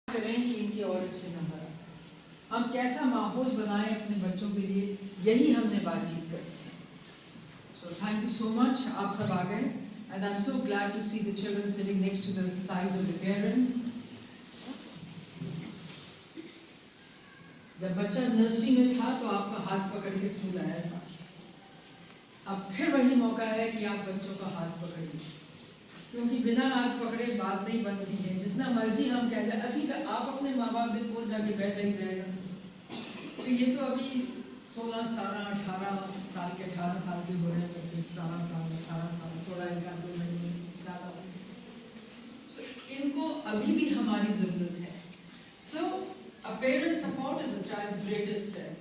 करें कि इनके और अच्छे नंबर आए। हम कैसा माहौल बनाएं अपने बच्चों के लिए, यही हमने बातचीत करनी है। So thank you so much, आप सब आ गए and I am so glad to see the children sitting next to the side of the parents. जब बच्चा नर्सरी में था तो आपका हाथ पकड़ के स्कूल आया था। अब फिर वही मौका है कि आप बच्चों का हाथ पकड़िए, क्योंकि बिना हाथ पकड़े बात नहीं बनती है। जितना मर्जी हम कह जाए असी का आप अपने माँ बाप दिन को जाके बैठ ही रहेगा। तो ये तो अभी 16, 17, 18 साल के 18 साल के हो रहे हैं बच्चे, 17 साल 18 साल, थोड़ा इनका 2 महीने ज़्यादा हो गए। सो इनको अभी भी हमारी ज़रूरत है। So a parent support is a child's greatest strength.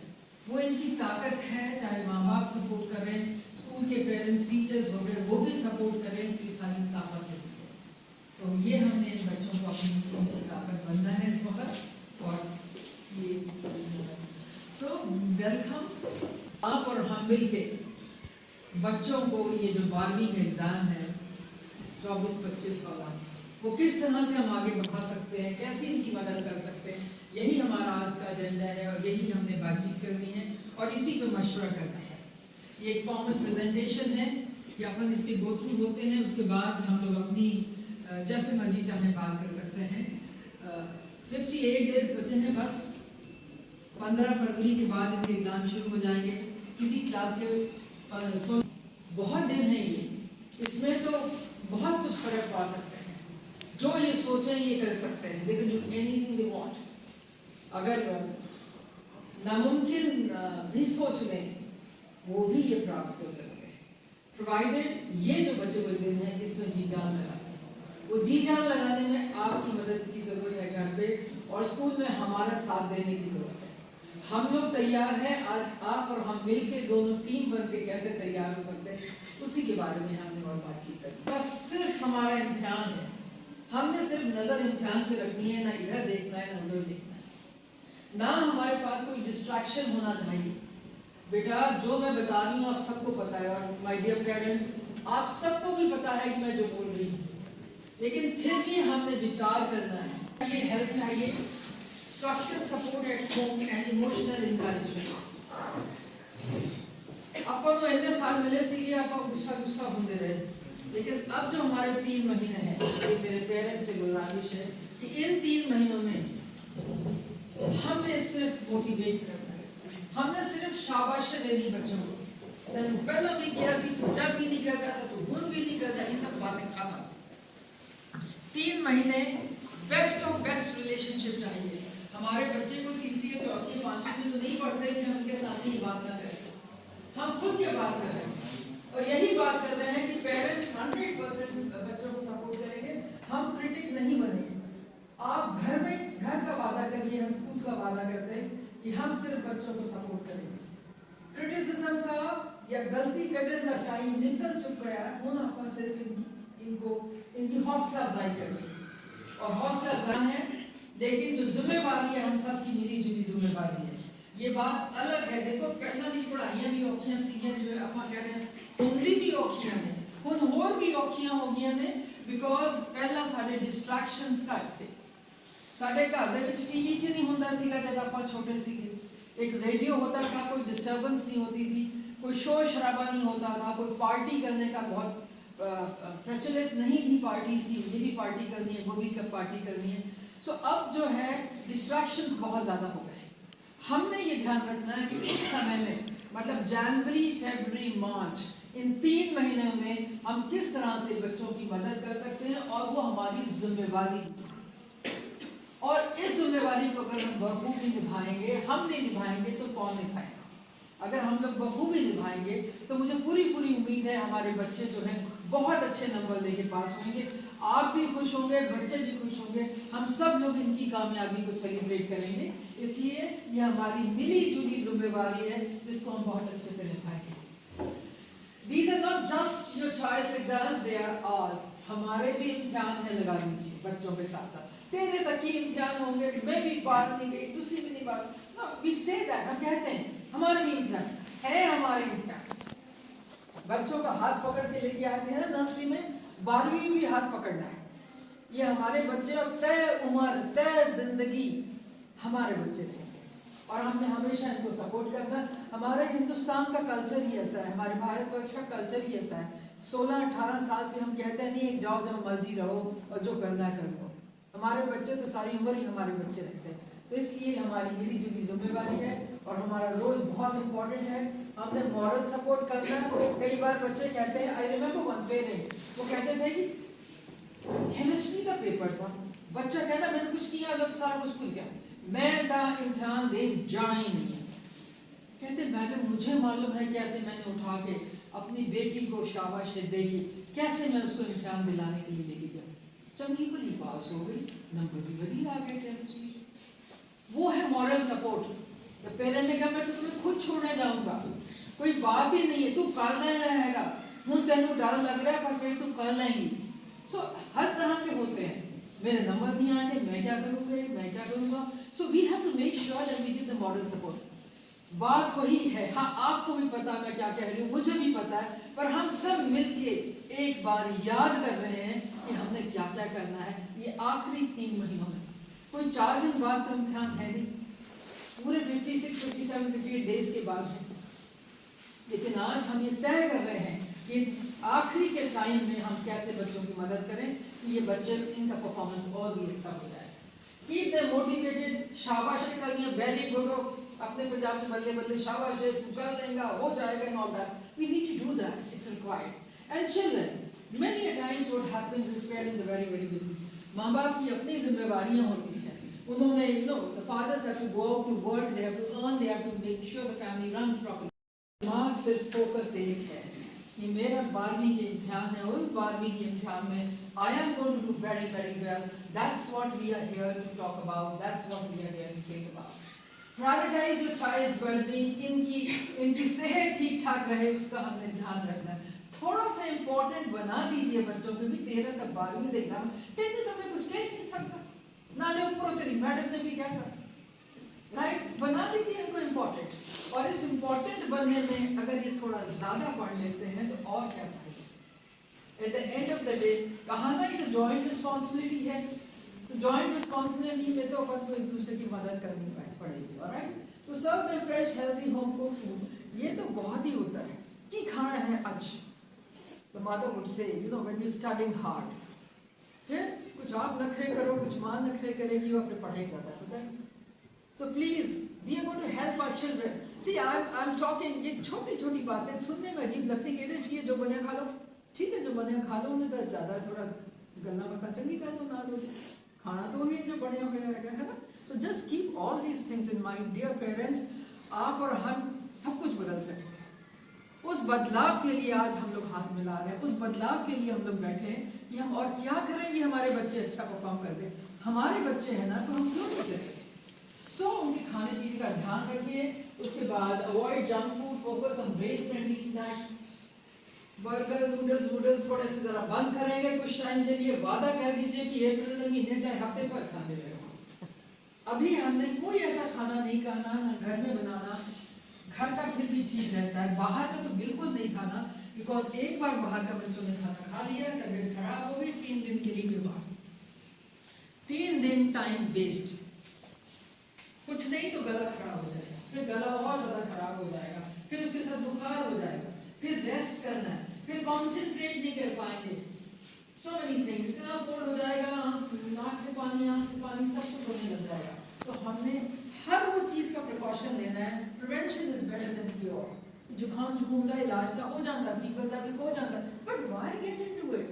वो इनकी ताकत है, चाहे माँ बाप सपोर्ट करें, स्कूल के पेरेंट्स टीचर्स हो गए वो भी सपोर्ट करें, तो ये सारी ताकत है। तो ये हमने इन बच्चों को अपनी ताकत बनना है इस वक्त। और ये सो वेलकम। आप और हम मिल के बच्चों को ये जो 12वीं का एग्ज़ाम है 24-25 वाला, वो किस तरह से हम आगे बढ़ा सकते हैं, कैसे इनकी मदद कर सकते हैं, यही हमारा आज का एजेंडा है और यही हमने बातचीत करनी है और इसी पे मशवरा करना है। ये एक फॉर्मल प्रेजेंटेशन है, ये अपन इसके गो थ्रू होते हैं, उसके बाद हम लोग अपनी जैसे मर्जी चाहे बात कर सकते हैं। 58 डेज बचे हैं बस। 15 फरवरी के बाद इनके एग्ज़ाम शुरू हो जाएंगे। किसी क्लास के बहुत दिन है ये, इसमें तो बहुत कुछ फर्क पा सकते हैं। जो ये सोचें ये कर सकते हैं, they can do anything they want. अगर नामुमकिन भी सोच लें वो भी ये प्राप्त कर सकते हैं, प्रोवाइडेड ये जो बचे हुए दिन हैं इसमें जी जान लगाएं। वो जी जान लगाने में आपकी मदद की ज़रूरत है घर पे, और स्कूल में हमारा साथ देने की ज़रूरत है। हम लोग तैयार हैं, आज आप और हम मिल के दोनों टीम बन के कैसे तैयार हो सकते हैं उसी के बारे में हमने और बातचीत करनी। बस सिर्फ हमारा इम्तिहान है, हमने सिर्फ नज़र इम्तिहान पे रखनी है, ना इधर देखना है ना उधर देखना है, ना हमारे पास कोई डिस्ट्रैक्शन होना चाहिए। बेटा जो मैं बता रही हूँ आप सबको पता है, और माय डियर पेरेंट्स आप सबको भी पता है कि मैं जो बोल रही हूँ, लेकिन फिर भी हमने विचार करना है। ये हेल्प चाहिए, structured support at home and emotional encouragement. अपन तो इतने साल मिले सी आप गुस्सा होते रहे, लेकिन अब जो हमारे 3 महीने हैं, ये मेरे पेरेंट्स से गुजारिश है कि इन 3 महीनों में हमने सिर्फ मोटिवेट करना है, हमने सिर्फ शाबाशी देनी बच्चों को। पहला भी किया सी तो जब भी नहीं करता था तो गुण भी नहीं करता, ये सब बातें खत्म। 3 महीने बेस्ट ऑफ बेस्ट रिलेशनशिप चाहिए। हमारे बच्चे को तीसरी, चौथी, 5वीं में तो नहीं पढ़ते कि हम उनके साथ ही बात ना करें, हम खुद ये बात कर रहे हैं और यही बात कर रहे हैं कि पेरेंट्स 100% बच्चों को सपोर्ट करेंगे, हम क्रिटिक नहीं बनेंगे। आप घर में घर का वादा करिए, हम स्कूल का वादा करते हैं कि हम सिर्फ बच्चों को सपोर्ट करेंगे। क्रिटिसिज्म का या गलती करने का टाइम निकल चुका है, उन आपका सिर्फ इनकी हौसला अफजाई करनी और हौसला अफजाई है, लेकिन जो जिम्मेवारी है हम सब की मिली जुली जिम्मेवारी है। ये बात अलग है, देखो पहला भी पढ़ाइयाँ भी औखियाँ सीखियाँ, जो आप कहते हैं हुंदी भी औखियाँ ने, हुन होर भी औखियाँ हो गई ने, बिकॉज पहला साढ़े डिस्ट्रैक्शंस घट थे। साढ़े घर दे विच टीवी च नहीं हुंदा सीगा जब आप छोटे सीगे, एक रेडियो होता था, कोई डिस्टर्बेंस नहीं होती थी, कोई शोर शराबा नहीं होता था, कोई पार्टी करने का बहुत प्रचलित नहीं थी पार्टीज की, ये भी पार्टी करनी है वो भी पार्टी करनी है। सो अब जो है डिस्ट्रैक्शंस बहुत ज़्यादा हो गए। हमने ये ध्यान रखना है कि इस समय में, मतलब जनवरी, फरवरी, मार्च, इन 3 महीनों में हम किस तरह से बच्चों की मदद कर सकते हैं, और वो हमारी जिम्मेवारी, और इस जिम्मेवारी को अगर हम बखूबी निभाएंगे, हम नहीं निभाएंगे तो कौन निभाएगा। अगर हम लोग बखूबी निभाएंगे तो मुझे पूरी उम्मीद है हमारे बच्चे जो हैं बहुत अच्छे नंबर लेके पास होंगे, आप भी खुश होंगे, बच्चे भी खुश होंगे, हम सब लोग इनकी कामयाबी को सेलिब्रेट करेंगे। इसलिए ये हमारी मिली जुली जिम्मेवारी है जिसको हम बहुत अच्छे से निभाएंगे। These are not just your child's exams, they are ours. हमारे भी इम्तिहान है, लगा लीजिए बच्चों के साथ साथ। तेरे तक ही इम्तिहान होंगे कि मैं भी पार नहीं गई, तुसी भी नहीं पार। No, we say that, हम कहते हैं हमारे भी इम्तिहान है, हमारे इम्तिहान। बच्चों का हाथ पकड़ के लेके आते हैं ना नर्सरी में, 12वीं भी हाथ पकड़ना है। ये हमारे बच्चे अब तय उम्र, तय जिंदगी जिंदगी हमारे बच्चे रहेंगे और हमने हमेशा इनको सपोर्ट करना। हमारे हिंदुस्तान का कल्चर ही ऐसा है, हमारे भारतवर्ष का कल्चर ही ऐसा है। 16-18 साल पे हम कहते नहीं जाओ जाओ मर्जी रहो और जो करना है कर लो। हमारे बच्चे तो सारी उम्र ही हमारे बच्चे रहते हैं। तो इसलिए हमारी मिली जुली जिम्मेवारी है और हमारा रोल बहुत इंपॉर्टेंट है। हमने मॉरल सपोर्ट करना है। कई बार बच्चे कहते हैं, आई रिमेम्बर वन पेरेंट, वो कहते थे कि केमिस्ट्री का पेपर था, बच्चा कहता मैंने कुछ किया, जब सारा कुछ भूल गया, मैं था इम्तिहान दे जाना ही नहीं है। कहते मैडम मुझे मालूम है कैसे मैंने उठा के अपनी बेटी को शाबाशी देगी, कैसे मैं उसको इम्तिहान दिलाने के लिए लेके गया, चंगी भली पास हो गई, नंबर भी बढ़िया आ गए केमिस्ट्री। वो है मॉरल सपोर्ट। तो पेरेंट ने कहा मैं तो तुम्हें खुद छोड़ने जाऊंगा, कोई बात ही नहीं है, तू कर लेना रहेगा, हूँ तेन डर लग रहा है पर फिर तू कर लेंगी। सो हर तरह के होते हैं, मेरे नंबर नहीं आएंगे, मैं क्या करूँगा, मैं क्या करूँगा। So we have to make sure that we give the moral support. बात वही है, हाँ आपको भी पता मैं क्या कह रही हूँ, मुझे भी पता है, पर हम सब मिलके एक बार याद कर रहे हैं कि हमने क्या क्या करना है ये आखिरी 3 महीनों में। कोई 4 दिन बाद तो इम्तिहान है नहीं, पूरे 56, 57, 58 डेज के बाद है। लेकिन आज हम ये तय कर रहे हैं कि आखिरी के टाइम में हम कैसे बच्चों की मदद करें कि ये बच्चे इनका परफॉर्मेंस और भी अच्छा हो जाए। कीप देम मोटिवेटेड, शाबाशी करिए, वेरी गुड, अपने पंजाब से बल्ले बल्ले शाबाशी कर देंगे, हो जाएगा, and all that. We need to do that, it's required. And children many a times what happens is parents are very very busy. माँ बाप की अपनी जिम्मेवारियां होती हैं, उन्होंने the fathers have to go to work, they have to earn, they have to make sure the family runs properly. दिमाग सिर्फ फोकस एक है कि मेरा 12वीं के इम्तिहान है और 12वीं के इम्तिहान में I am going to do very very well. That's what we are here to talk about. That's what we are here to think about. Prioritize your child's well-being. इनकी सेहत ठीक ठाक रहे उसका हमने ध्यान रखना है। थोड़ा सा इम्पोर्टेंट बना दीजिए बच्चों के भी। 13 तक 12वीं का एग्जाम, 10th तो मैं कुछ कह ही नहीं सकता, नाले ऊपर तेरी मैडम ने भी क्या कहा, राइट, बना दीजिए इनको इम्पोर्टेंट। और इस इम्पोर्टेंट बनने में अगर ये थोड़ा ज्यादा पढ़ लेते हैं तो और क्या चाहिए। At the end of the day कहाना ही तो जॉइंट रिस्पॉन्सिबिलिटी है, तो जॉइंट रिस्पॉन्सिबिलिटी में तो अपन को एक दूसरे की मदद करनी पड़ेगी। ऑलराइट, तो serve the fresh healthy home cooked food. ये तो बहुत ही होता है कि खाना है आज, the mother would say you know when you studying hard, फिर कुछ आप नखरे करो, कुछ माँ नखरे करेगी और फिर पढ़ाई ज़्यादा हो जाएगी। So please, we are going to help our children. See, I'm talking, ये छोटी छोटी बातें सुनने में अजीब लगती है, कहते हैं जो बने खा लो, ठीक है जो बने खा लो, उन्हें तो ज़्यादा थोड़ा गलना पता चंगी कर लो, ना लो, खाना तो वही जो बने हुए रहेगा, है ना। So just keep all these things in mind, dear parents. आप और हम सब कुछ बदल सकते हैं। उस बदलाव के लिए आज हम लोग हाथ मिला रहे हैं, उस बदलाव के लिए हम लोग बैठे हैं कि हम और क्या करेंगे हमारे बच्चे अच्छा परफॉर्म कर दे। हमारे बच्चे हैं ना, तो हम क्यों नहीं करेंगे। सो उनके खाने पीने का ध्यान रखिए। उसके बाद avoid junk food, focus on brain friendly snacks. Burger noodles थोड़े से जरा बंद करेंगे कुछ टाइम के लिए। वादा कर दीजिए कि अप्रैल के महीने चाहे हफ्ते पर खाने लगे। अभी हमने कोई ऐसा खाना नहीं खाना, ना घर में बनाना, घर का फिर भी ठीक रहता है, बाहर का तो बिल्कुल नहीं खाना, बिकॉज एक बार बाहर का बच्चों ने खाना खा लिया, तबीयत खराब हो गई, 3 दिन के लिए बीमार, 3 दिन टाइम वेस्ट। कुछ नहीं तो गला खराब हो जाएगा, फिर गला और ज्यादा खराब हो जाएगा, फिर उसके साथ बुखार हो जाएगा, फिर रेस्ट करना है, फिर कॉन्सेंट्रेट नहीं कर पाएंगे। सो मेनी थिंग्स, इतना बोर्ड हो जाएगा, नाक से पानी, आँख से पानी, सब कुछ होने लग जाएगा। तो हमने हर वो चीज़ का प्रिकॉशन लेना है। Prevention is better than cure. जुकाम जुकाम का इलाज का हो जाता, फीवर का भी हो जाता, but why get into it.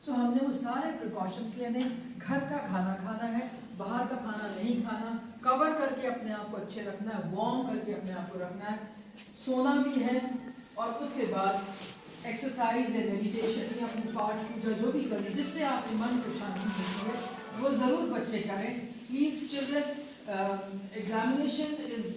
So हमने वो सारे प्रिकॉशंस लेने। घर का खाना खाना है, बाहर का खाना नहीं खाना, कवर करके अपने आप को अच्छे रखना है, वार्म करके अपने आप को रखना है, सोना भी है। और उसके बाद एक्सरसाइज या मेडिटेशन या अपने पाठ पूजा जो भी करें जिससे आपके मन को शांति मिलती है, वो ज़रूर बच्चे करें। Please children, examination is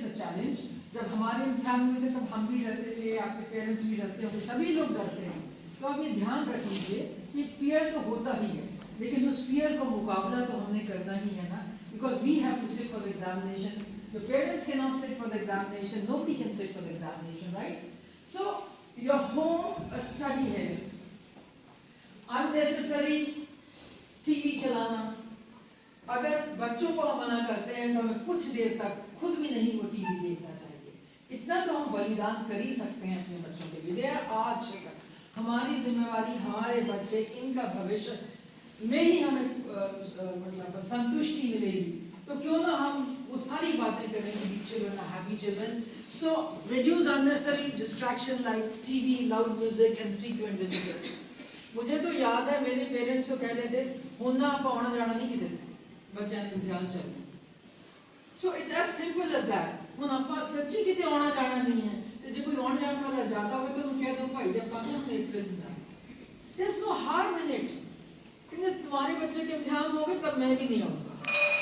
a challenge. जब हमारे इम्तिहान हुए थे तब हम भी डरते थे, आपके पेरेंट्स भी डरते होंगे, सभी लोग डरते हैं। तो आप ये ध्यान रख लीजिए कि फियर तो होता ही है, लेकिन उस फियर का मुकाबला तो हमने करना ही है ना, because we have to sit for the examinations. Your parents cannot sit for the examination, nobody can sit for the examination, right? So your home a study है, unnecessary TV चलाना, अगर बच्चों को हम मना करते हैं तो हमें कुछ देर तक खुद भी नहीं वो टीवी देखना चाहिए। इतना तो हम बलिदान कर ही सकते हैं अपने बच्चों के लिए। आज हमारी जिम्मेवारी, हमारे बच्चे, इनका भविष्य में ही हमें मतलब संतुष्टि मिलेगी। तो क्यों ना हम वो सारी बातें करें, children are happy children. So reduce unnecessary distraction like TV, loud music and frequent visitors. मुझे तो याद है मेरे पेरेंट्स को कह लेते होना आप आना जाना नहीं किधर बच्चा ने ध्यान चाहिए। So it's as simple as that. ਹੁਣ ਆਪਾਂ ਸੱਚੀ ਕਿਤੇ ਆਉਣਾ ਜਾਣਾ ਨਹੀਂ ਹੈ ਤੇ ਜੇ ਕੋਈ ਆਉਣ ਜਾਣ ਵਾਲਾ ਜ਼ਿਆਦਾ ਹੋਵੇ ਤਾਂ ਉਹਨੂੰ ਕਹਿ ਦੋ ਭਾਈ ਆਪਾਂ ਨਾ हमने एक प्लेस में there's no harm in it. कि तुम्हारे बच्चे के इम्तिहान होंगे तब मैं भी नहीं आऊँगा,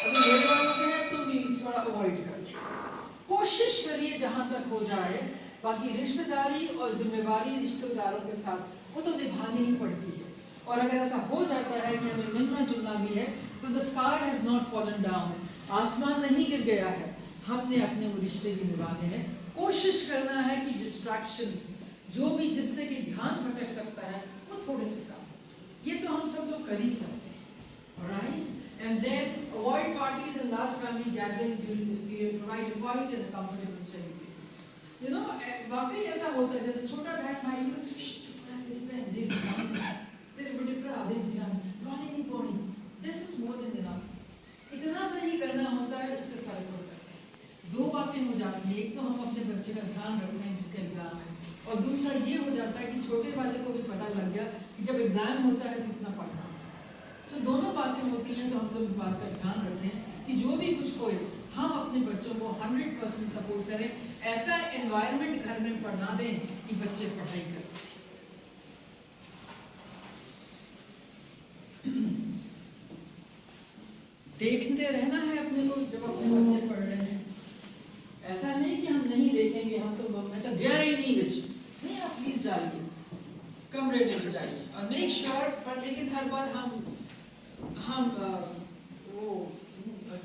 अभी मेरे वालों के हैं तुम भी थोड़ा अवॉइड कर कोशिश करिए जहाँ तक हो जाए। बाकी रिश्तेदारी और जिम्मेवारी रिश्तेदारों के साथ वो तो निभानी ही पड़ती है। और अगर ऐसा हो जाता है कि हमें मिलना जुलना भी है तो the sky has not fallen down, आसमान नहीं गिर गया है, हमने अपने वो रिश्ते भी निभाने हैं। कोशिश करना है कि डिस्ट्रैक्शंस जो भी जिससे कि ध्यान भटक सकता है वो थोड़े से कम, ये तो हम सब लोग कर ही सकते हैं। Right, and then avoid parties and large family gathering during this period, provide a quiet and comfortable study place. You know वाकई ऐसा होता है जैसे छोटा बहन भाई को तेरी बहन दे तेरे बड़े भरा दे ध्यान रोने नहीं पड़ी, this is more than enough. इतना सही करना होता है उससे फर्क पड़ता है। दो बातें हो जाती हैं, एक तो हम अपने बच्चे का ध्यान रख रहे हैं जिसका एग्जाम है, और दूसरा ये हो जाता है कि छोटे वाले को भी पता लग गया कि जब एग्जाम होता है तो इतना पढ़ना। तो दोनों बातें होती हैं, तो हम लोग इस बात का ध्यान रखते हैं कि जो भी कुछ होए हम अपने बच्चों को 100% सपोर्ट करें, ऐसा एनवायरनमेंट घर में पढ़ा दें कि बच्चे पढ़ाई करें। देखते रहना है अपने को जब अपने बच्चे पढ़ रहे हैं, ऐसा नहीं कि हम नहीं देखेंगे, हम तो मैं तो गया ही नहीं बच्चे नहीं, आप प्लीज जाइए कमरे में भी जाइए और मेक श्योर पर, लेकिन हर बार हम वो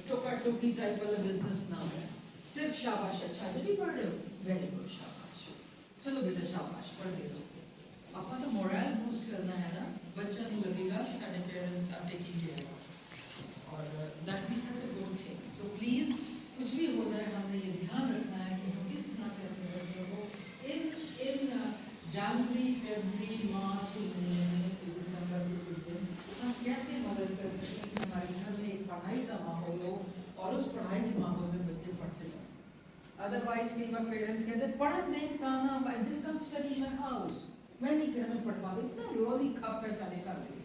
टोका टोकी टाइप वाला बिजनेस ना हो। सिर्फ शाबाश, अच्छा जब भी पढ़ रहे हो वेरी गुड शाबाश, चलो बेटा शाबाश पढ़ दे दो। आपका तो मोरल बूस्ट करना है ना, बच्चा नहीं लगेगा सारे पेरेंट्स आर टेकिंग केयर और that be such a good thing. तो प्लीज कुछ भी हो जाए हमने ये ध्यान रखना है कि हम किस तरह से अपने बच्चों को इन जनवरी फरवरी मार्च के महीने में दिसंबर के दिन हम कैसे मदद कर सकें कि हमारे घर में एक पढ़ाई का माहौल हो और उस पढ़ाई के माहौल में बच्चे पढ़ते जाए। अदरवाइज कई बार पेरेंट्स कहते हैं पढ़ दें काना I just don't study in my house, मैं नहीं घर में पढ़वा दे, इतना रोज ही खप पैसा निकाल दे।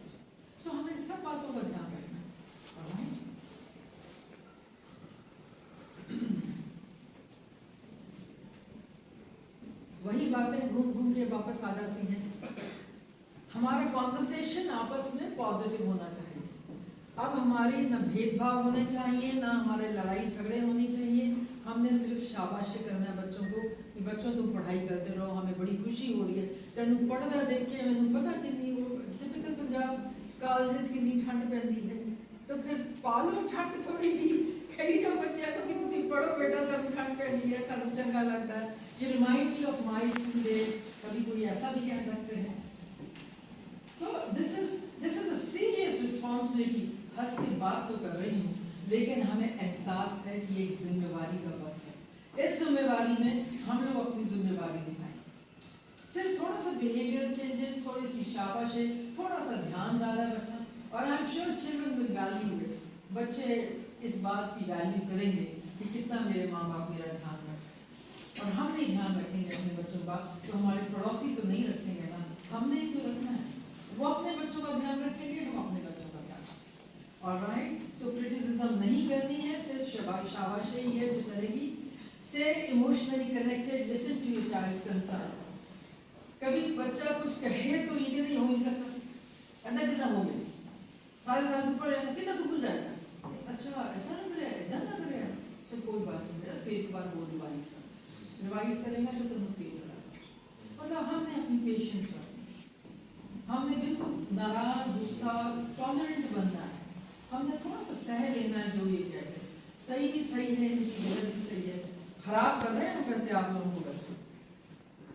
सो हमें सब बातों का ध्यान रखना है। वही बातें घूम घूम के वापस आ जाती हैं। हमारा कॉन्वर्सेशन आपस में पॉजिटिव होना चाहिए। अब हमारी न भेदभाव होने चाहिए, ना हमारे लड़ाई झगड़े होने चाहिए। हमने सिर्फ शाबाशी करना है बच्चों को कि बच्चों तुम पढ़ाई करते रहो, हमें बड़ी खुशी हो रही है। तेन पढ़ता देख के मैंने पता कितनी वो टिपिकल पंजाब कॉलेज कितनी ठंड पैंदी है, तो फिर पालो ठंड थोड़ी जी कई जो बच्चे तो कि तुम पढ़ो बेटा सब ठंड पैंदी है, सब चंगा लगता है। ये remind me of my school days, कभी कोई ऐसा भी कह सकते हैं। So this is a serious responsibility. हंस की बात तो कर रही हूँ, लेकिन हमें एहसास है कि एक जिम्मेवारी का वक्त है। इस जिम्मेवारी में हम लोग अपनी जिम्मेवारी निभाएं। सिर्फ थोड़ा सा बिहेवियर चेंजेस, थोड़ी सी शाबाशी, थोड़ा सा ध्यान ज्यादा रखना, और I am sure children will value it. बच्चे इस बात की वैल्यू करेंगे कि कितना मेरे माँ बाप मेरा ध्यान रखें। और हम नहीं ध्यान रखेंगे अपने बच्चों का तो हमारे पड़ोसी तो नहीं रखेंगे ना, हमने ही तो रखना है। वो अपने बच्चों का ध्यान रखेंगे, हम अपने बच्चों का ध्यान रखेंगे। ऑलराइट, सो क्रिटिसिज्म नहीं करनी है, सिर्फ शाबाशी ही है जो चलेगी। Stay emotionally connected, listen to your child's concern. कभी बच्चा कुछ कहे तो ये नहीं हो ही सकता, अंदर कितना हो गया सारे साल ऊपर रहना कितना तो भूल जाएगा। अच्छा ऐसा लग रहा है, इधर लग रहा है, चल कोई बात नहीं बेटा, फिर एक बार वो रिवाइज करेंगे तो तुम फील करा। मतलब हमने अपनी पेशेंस रखनी, हमने बिल्कुल नाराज गुस्सा टॉलरेंट बनना है, हमने थोड़ा सा सह लेना है। जो ये कहते हैं सही भी सही है, गलत भी सही है। खराब कर रहे हैं वैसे आप लोगों को बच्चे,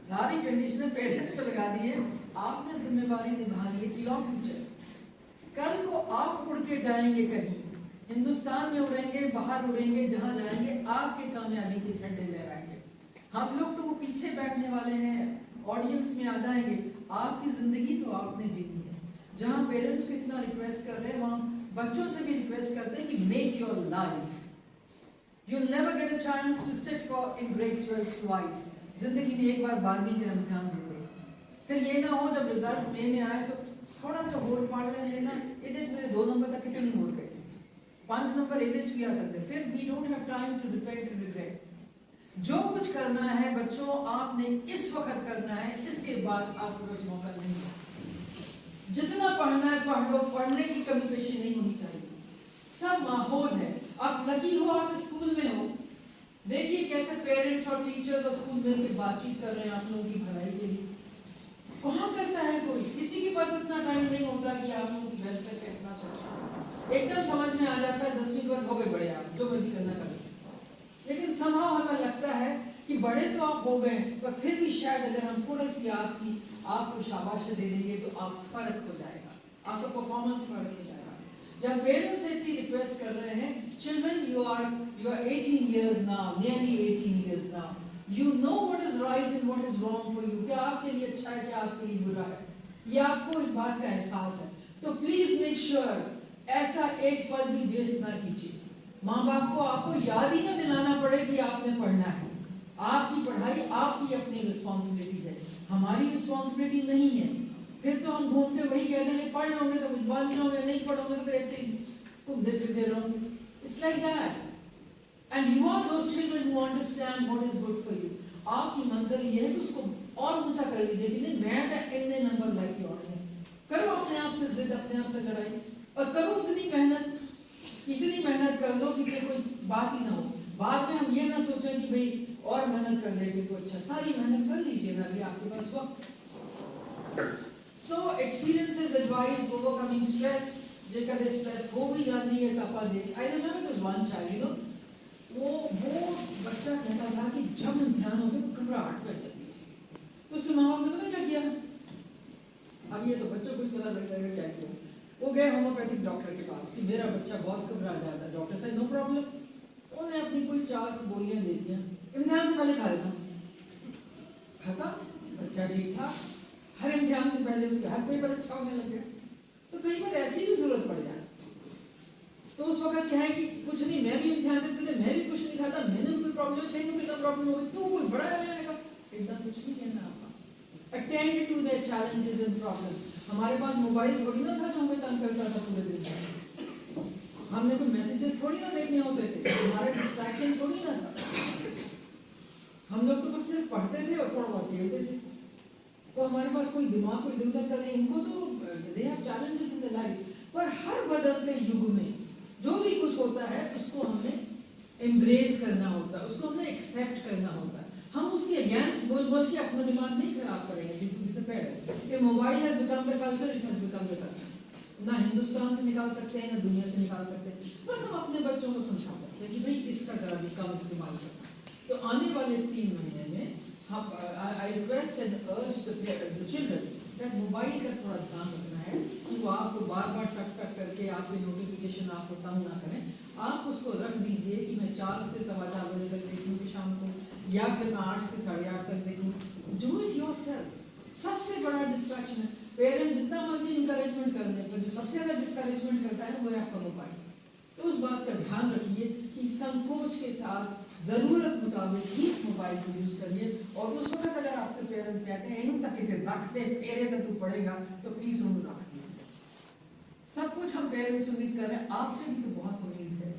सारी कंडीशनें पेरेंट्स पे लगा दी है, आपने जिम्मेवारी निभानी है। It's your future. कल को आप उड़ के जाएंगे कहीं हिंदुस्तान में उड़ेंगे, बाहर उड़ेंगे, जहां जाएंगे आपके कामयाबी के झंडे लहराएंगे। हम लोग तो वो पीछे बैठने वाले हैं, ऑडियंस में आ जाएंगे। आपकी जिंदगी तो आपने जीनी है। जहां पेरेंट्स को इतना रिक्वेस्ट कर रहे हैं, वहां बच्चों से भी रिक्वेस्ट करते हैं कि make your life. You'll never get a chance to sit for in grade 12 twice. जिंदगी में एक बार 12वीं के इम्तिहान देते हैं, फिर ये ना हो जब रिजल्ट मई में आए तो थोड़ा जो होर पाड़ लेना, ये मेरे 2 नंबर तक कितनी होर गए, 5 नंबर ये भी आ सकते, फिर we don't have time to repent and regret. जो कुछ करना है बच्चों आपने इस वक्त करना है, इसके बाद आपको बस मौका नहीं है। जितना पढ़ना है पढ़ लो, पढ़ने की कमी पेशी नहीं होनी चाहिए। सब माहौल है, आप लकी हो आप स्कूल में हो, देखिए कैसे पेरेंट्स और टीचर्स और स्कूल मिलकर बातचीत कर रहे हैं आप लोगों की भलाई के लिए। कहाँ करता है कोई, किसी के पास इतना टाइम नहीं होता कि आप लोगों की वेलफेयर का इतना सोचें। एकदम समझ में आ जाता है 10वीं के बाद हो गए बड़े, आप जो मर्जी करना कर, लेकिन समाव हमें लगता है कि बड़े तो आप हो गए, पर फिर भी शायद अगर हम थोड़ी सी आपको शाबाशी दे देंगे तो आप फर्क हो जाएगा, आपका परफॉर्मेंस फर्क हो जाएगा। जब पेरेंट्स इतनी रिक्वेस्ट कर रहे हैं, children you are 18 years now, nearly 18 years now, you know what is right and what is wrong for you, क्या आपके लिए अच्छा है क्या आपके लिए बुरा है, ये आपको इस बात का एहसास है। तो प्लीज मेक श्योर ऐसा एक पल भी वेस्ट ना कीजिए। माँ बाप को आपको याद ही ना दिलाना पड़े कि आपने पढ़ना है। आपकी पढ़ाई आपकी अपनी रिस्पॉन्सिबिलिटी है, हमारी रिस्पॉन्सिबिलिटी नहीं है। फिर तो हम घूम के वही कह देंगे, पढ़ लोगे तो कुछ बन जाओगे, नहीं पढ़ोगे तो फिर ऐसे घूमते फिरते रहोगे। It's like that and you are those children who understand what is good for you. आपकी मंजिल ये है कि उसको और ऊंचा कर लीजिए कि नहीं मैं इतने नंबर लाके आने करो, अपने आप से जिद, अपने आप से लड़ाई, और करो उतनी मेहनत, इतनी मेहनत कर लो कि फिर कोई बात ही ना हो। बाद में हम ये ना सोचें कि भाई और मेहनत कर लेंगे तो अच्छा, सारी मेहनत कर लीजिएगा अभी आपके पास वक्त। So experiences advise overcoming stress, जेकर स्ट्रेस हो भी जाती है तपा देती। I remember this one child, you know, वो बच्चा कहता था कि जब इम्तिहान होते तो घबराहट पड़ जाती है। तो उसके माँ बाप ने पता क्या किया, अब ये तो बच्चों को ही पता लग जाएगा क्या किया। वो गए होम्योपैथिक डॉक्टर के पास कि मेरा बच्चा बहुत घबरा जाता है। डॉक्टर से नो प्रॉब्लम, उन्हें अपनी कोई 4 गोलियां दे दिया, इम्तिहान से पहले खा लेता, खाता बच्चा ठीक था, हर इम्तिहान से पहले उसके हर पेपर अच्छा होने लग गया। तो कई बार ऐसी भी जरूरत पड़ जाए तो उस वक्त क्या है कि कुछ नहीं, मैं भी इम्तिहान देते थे, मैं भी कुछ नहीं खाता, मैंने भी कोई प्रॉब्लम है, तेरे को कितना प्रॉब्लम होगी, तू कोई बड़ा रहेगा, इतना कुछ नहीं कहना आपका। Attend to their challenges and problems. हमारे पास मोबाइल थोड़ी ना था जो हमें तंग करता था पूरे दिन, हमने तो मैसेजेस थोड़ी ना देखने होते थे, हमारा डिस्ट्रैक्शन थोड़ी ना था। हम लोग तो बस सिर्फ पढ़ते थे और थोड़ा बहुत खेलते थे, तो हमारे पास कोई दिमाग को इधर उधर करने, इनको तो they have challenges in the life. पर हर बदलते युग में जो भी कुछ होता है उसको हमने एम्ब्रेस करना होता है, उसको हमने एक्सेप्ट करना होता है। हम उसके अगेंस्ट बोल के अपना दिमाग नहीं खराब करेंगे। ये mobile has become the culture, it has become the culture. ना हिंदुस्तान से निकाल सकते हैं ना दुनिया से निकाल सकते हैं, बस हम अपने बच्चों को समझा सकते हैं कि भाई इसका जरा भी कम इस्तेमाल करना। तो आने वाले 3 महीने में हम I request and urge the children that mobile का थोड़ा ध्यान रखना है कि वो आपको बार-बार टक करके आपके नोटिफिकेशन आपको तंग ना करें। आप उसको रख दीजिए कि मैं 4 से 4:15 बजे तक देखूँगी शाम को, या फिर मैं 8 से 8:30 तक देखूँ। Do it yourself. सबसे बड़ा डिस्ट्रैक्शन है, पेरेंट्स जितना मर्जी इंकरेजमेंट करने पर जो सबसे ज़्यादा डिस्करेजमेंट करता है वो है आपका मोबाइल। तो उस बात का ध्यान रखिए कि संकोच के साथ जरूरत मुताबिक ही मोबाइल को यूज करिए। और उस वक्त अगर आपसे पेरेंट्स कहते हैं इन्हों तक के रखते फेरे तक तू पढ़ेगा, तो प्लीज उन्हें रखिए। सब कुछ हम पेरेंट्स उम्मीद कर रहे हैं, आपसे भी तो बहुत उम्मीद है।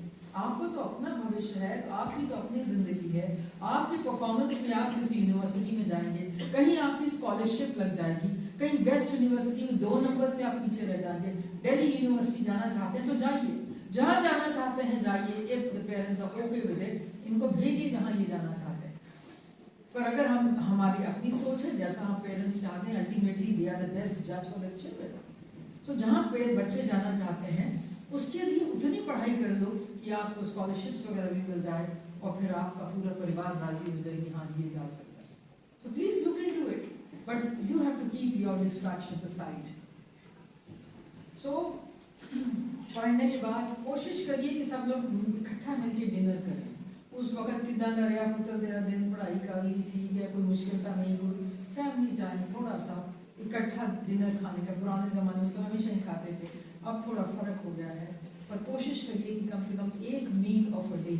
आपको तो अपना भविष्य है, आपकी तो अपनी जिंदगी है। आपके परफॉर्मेंस में आप किसी यूनिवर्सिटी में जाएंगे, कहीं आपकी स्कॉलरशिप लग जाएगी, कहीं बेस्ट यूनिवर्सिटी में 2 नंबर से आप पीछे रह जाएंगे। दिल्ली यूनिवर्सिटी जाना चाहते हैं तो जाइए, जहाँ जाना चाहते हैं जाइए। If the parents are okay with it, इनको भेजिए जहाँ ये जाना चाहते हैं। पर अगर हमारी अपनी सोच है, जैसा हम पेरेंट्स चाहते हैं, ultimately they are the best जज फॉर देयर चिल्ड्रन। सो जहाँ पे बच्चे जाना चाहते हैं उसके लिए उतनी पढ़ाई कर लो कि आपको स्कॉलरशिप्स वगैरह भी मिल जाए और फिर आपका पूरा परिवार राजी हो जाए कि हाँ जी ये जा सकता है। So please look into it, but you have to keep your distractions aside. So पढ़ने के बाद कोशिश करिए कि सब लोग इकट्ठा मिलके डिनर करें। उस वक्त कितना दरिया पुत्र दया दिन पढ़ाई कर ली, ठीक है, कोई मुश्किल तो नहीं, कोई फैमिली टाइम थोड़ा सा इकट्ठा डिनर खाने का। पुराने ज़माने में तो हमेशा ही खाते थे, अब थोड़ा फ़र्क हो गया है। पर कोशिश करिए कि कम से कम एक मील ऑफ अ डे,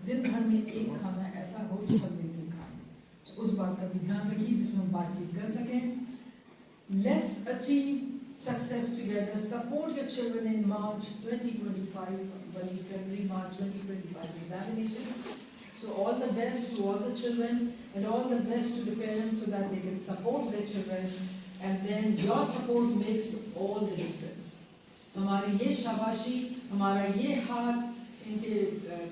दिन भर में एक खाना ऐसा हो जो सब मिलकर खाएं। तो उस बात का भी ध्यान रखिए जिसमें बातचीत कर सकें। Let's achieve success together. Support your children in March 2025 when you February March 2025 examinations. So all the best to all the children and all the best to the parents so that they can support their children, and then your support makes all the difference. हमारी ये शाबाशी, हमारा ये हाथ इनके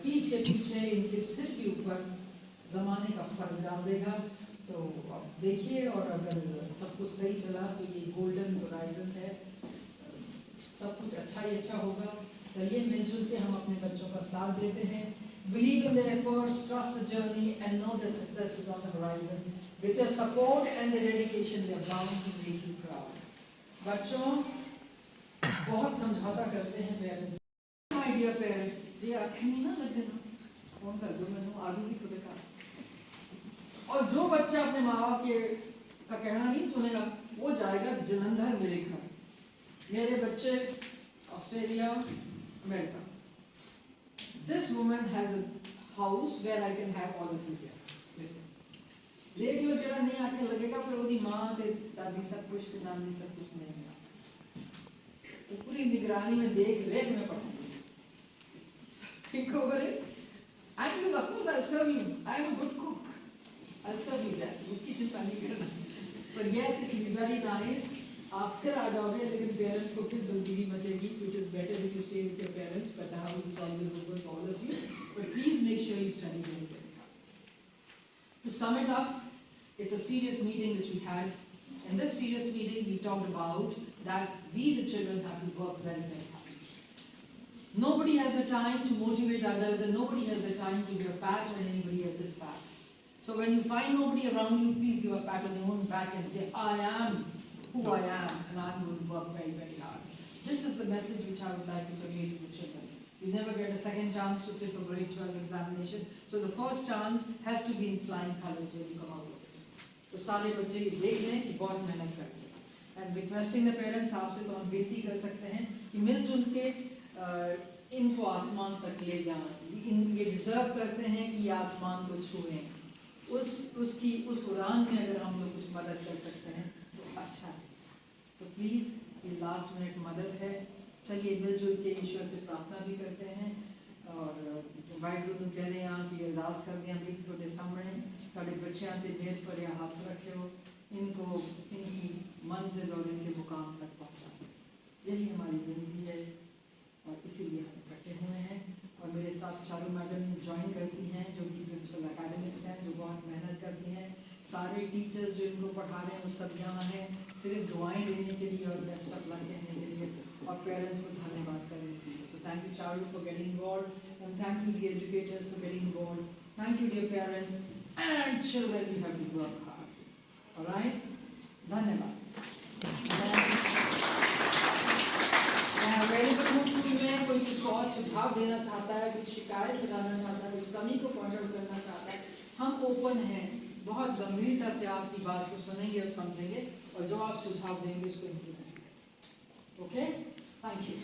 पीठ के पीछे, इनके सिर के ऊपर ज़माने का फर्क डाल देगा। तो अब देखिए, और अगर सब कुछ सही चला तो ये गोल्डन होराइजन है, सब कुछ अच्छा ही अच्छा होगा। चलिए मिलजुल के हम अपने बच्चों का साथ देते हैं। Believe in their efforts, trust the journey, and know that success is on the horizon. With your support and the dedication, they are bound to make you proud. बच्चों बहुत समझौता करते हैं पेरेंट्स। My dear parents, ये आँखें नहीं ना लग देना, फोन कर दो, मैंने आगे की खुद का। और जो बच्चा अपने माँ बाप के का कहना नहीं सुनेगा वो जाएगा जलंधर मेरे घर। मेरे बच्चे Australia, America. This woman has a house where I can have all of you here. देख लो, जरा नहीं आके लगेगा फिर वो दी माँ ते दादी सब कुछ ते नानी सब कुछ नहीं है। तो पूरी निगरानी में देख रेख में पढ़ूंगी। Think over it. I will, of course, I'll serve you. I am a good cook. I'll serve you that. उसकी चिंता नहीं करना। But yes, it will be very nice. आप फिर आ जाओगे, लेकिन पेरेंट्स को फिर दिलगिरी मचेगी। It is better if you stay with your parents, but the house is always open for all of you. But please make sure you study very well. To sum it up, it's a serious meeting which we had. In this serious meeting, we talked about that we, the children, have to work very, very hard. Nobody has the time to motivate others, and nobody has the time to give a pat on anybody else's back. So when you find nobody around you, please give a pat on your own back and say, I am who I am, and I'm going to work very, very hard. This is the message which I would like to convey to the children. You never get a second chance to sit for grade 12 examination, so the first chance has to be in flying colors when you come out of it. तो सारे बच्चे ये देख लें कि बहुत मेहनत करते हैं। And requesting the parents, आपसे तो हम बेनती कर सकते हैं कि मिलजुल के इनको आसमान तक ले जाएं। ये डिजर्व करते हैं कि आसमान को छुएं। उस उड़ान में अगर हम लोग कुछ मदद कर सकते हैं तो अच्छा है। तो प्लीज़ ये लास्ट मिनट मदद है। चलिए मिलजुल के ईश्वर से प्रार्थना भी करते हैं। और वाहिगुरू ਨੂੰ ਕਹਿੰਦੇ ਆ कि अरदास करते हैं भी ਤੁਹਾਡੇ सामने साढ़े बच्चों के मेहर पर हाथ रखे हो, इनको इनकी मंजिल और इनके मुकाम तक पहुँचा। यही हमारी विनती है और इसीलिए हम इकट्ठे हुए हैं। और मेरे साथ चारू मैडम ज्वाइन करती हैं जो कि प्रिंसिपल एकेडमिक्स हैं, जो बहुत मेहनत करती हैं। सारे टीचर्स जो इनको पढ़ा रहे हैं वो सब यहाँ हैं सिर्फ दुआएं देने के लिए और बेस्ट ऑफ लक कहने के लिए, और पेरेंट्स को धन्यवाद करने के लिए। So thank you Charu for getting involve, and thank you the educators for getting involve. Thank you dear parents and children, you have to work hard. Alright, धन्यवाद। वेरी गुड स्कूल में कोई कुछ और सुझाव देना चाहता है, कुछ शिकायत बताना चाहता है, कुछ कमी को पॉइंट आउट करना चाहता है, हम ओपन हैं। बहुत गंभीरता से आपकी बात को सुनेंगे और समझेंगे, और जो आप सुझाव देंगे उसको इम्प्लीमेंट करेंगे। Okay, thank you.